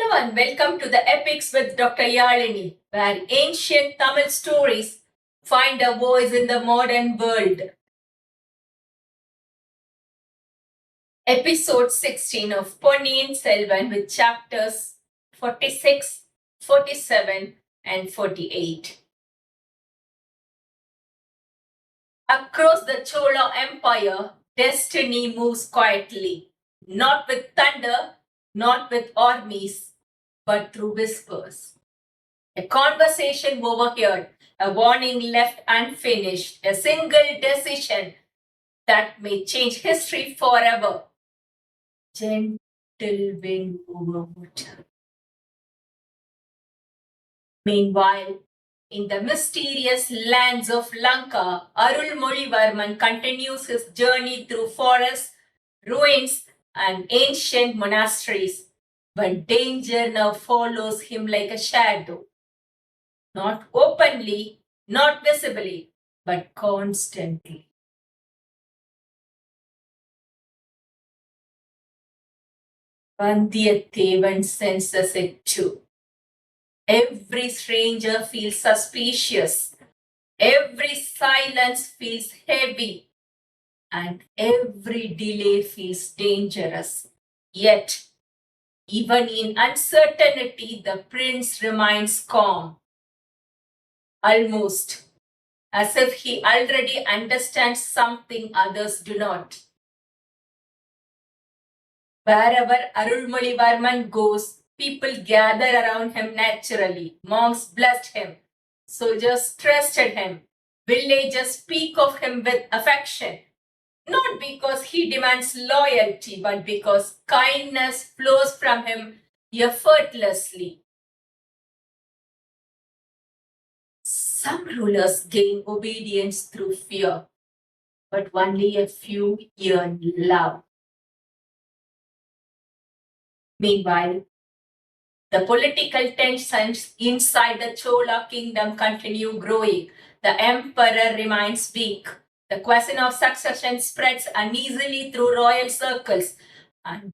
Hello and welcome to the Epics with Dr. Yalini, where ancient Tamil stories find a voice in the modern world. Episode 16 of Ponniyin Selvan with chapters 46, 47 and 48. Across the Chola Empire, destiny moves quietly, not with thunder, not with armies, but through whispers. A conversation overheard, a warning left unfinished, a single decision that may change history forever. Gentle wind over water. Meanwhile, in the mysterious lands of Lanka, Arulmozhivarman continues his journey through forests, ruins, and ancient monasteries. But danger now follows him like a shadow. Not openly, not visibly, but constantly. Vandiyathevan senses it too. Every stranger feels suspicious. Every silence feels heavy. And every delay feels dangerous. Yet, even in uncertainty, the prince remains calm. Almost as if he already understands something others do not. Wherever Arulmozhivarman goes, people gather around him naturally. Monks blessed him. Soldiers trusted him. Villagers speak of him with affection. Not because he demands loyalty, but because kindness flows from him effortlessly. Some rulers gain obedience through fear, but only a few earn love. Meanwhile, the political tensions inside the Chola kingdom continue growing. The emperor remains weak. The question of succession spreads uneasily through royal circles, and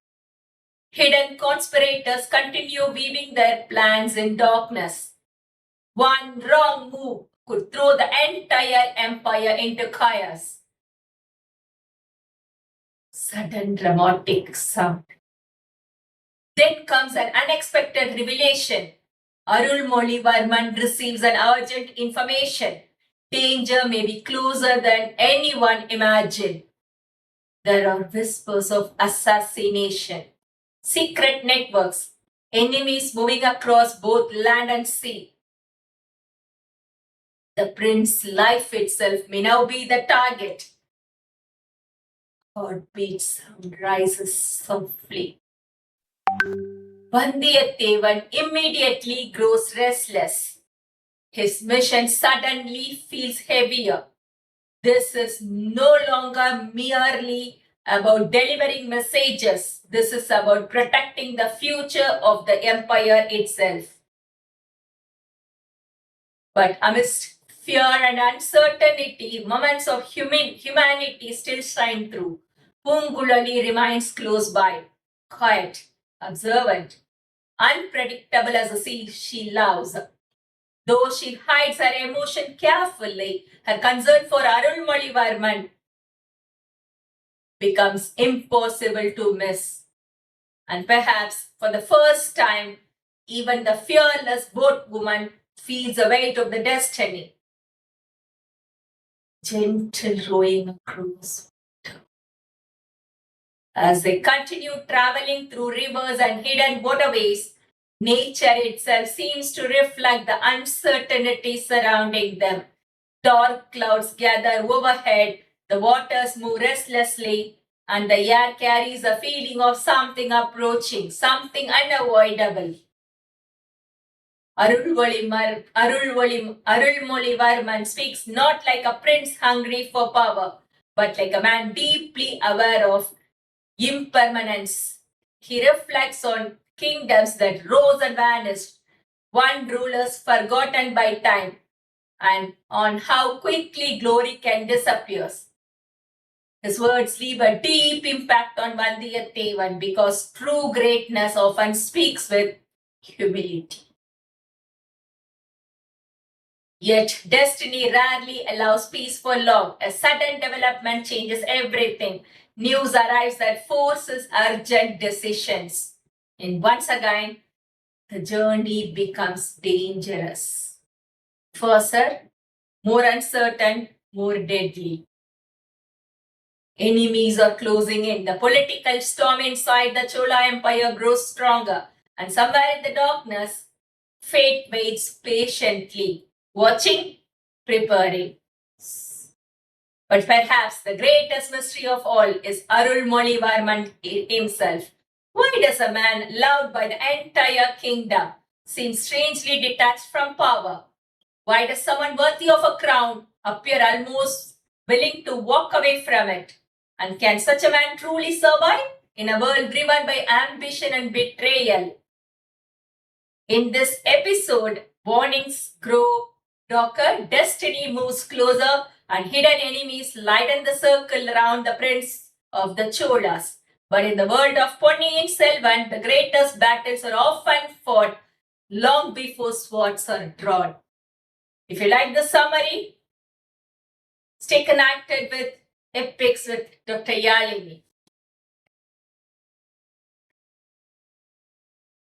hidden conspirators continue weaving their plans in darkness. One wrong move could throw the entire empire into chaos. Sudden dramatic sound. Then comes an unexpected revelation. Arulmozhivarman receives an urgent information. Danger may be closer than anyone imagined. There are whispers of assassination, secret networks, enemies moving across both land and sea. The prince's life itself may now be the target. Heartbeat sound rises softly. Vandiyathevan immediately grows restless. His mission suddenly feels heavier. This is no longer merely about delivering messages. This is about protecting the future of the empire itself. But amidst fear and uncertainty, moments of humanity still shine through. Pungulali remains close by, quiet, observant, unpredictable as a sea she loves. Though she hides her emotion carefully, her concern for Arulmozhivarman becomes impossible to miss. And perhaps for the first time, even the fearless boatwoman feels the weight of the destiny. Gentle rowing across water. As they continue traveling through rivers and hidden waterways, nature itself seems to reflect the uncertainty surrounding them. Dark clouds gather overhead, the waters move restlessly, and the air carries a feeling of something approaching, something unavoidable. Arulmozhivarman speaks not like a prince hungry for power, but like a man deeply aware of impermanence. He reflects on kingdoms that rose and vanished, one rulers forgotten by time, and on how quickly glory can disappear. His words leave a deep impact on Vandiyathevan because true greatness often speaks with humility. Yet destiny rarely allows peace for long. A sudden development changes everything. News arrives that forces urgent decisions. And once again, the journey becomes dangerous. Further, more uncertain, more deadly. Enemies are closing in. The political storm inside the Chola Empire grows stronger. And somewhere in the darkness, fate waits patiently, watching, preparing. But perhaps the greatest mystery of all is Arulmozhivarman himself. Why does a man loved by the entire kingdom seem strangely detached from power? Why does someone worthy of a crown appear almost willing to walk away from it? And can such a man truly survive in a world driven by ambition and betrayal? In this episode, warnings grow darker, destiny moves closer, and hidden enemies lighten the circle around the prince of the Cholas. But in the world of Ponniyin Selvan, the greatest battles are often fought long before swords are drawn. If you like the summary, stay connected with Epics with Dr. Yalini.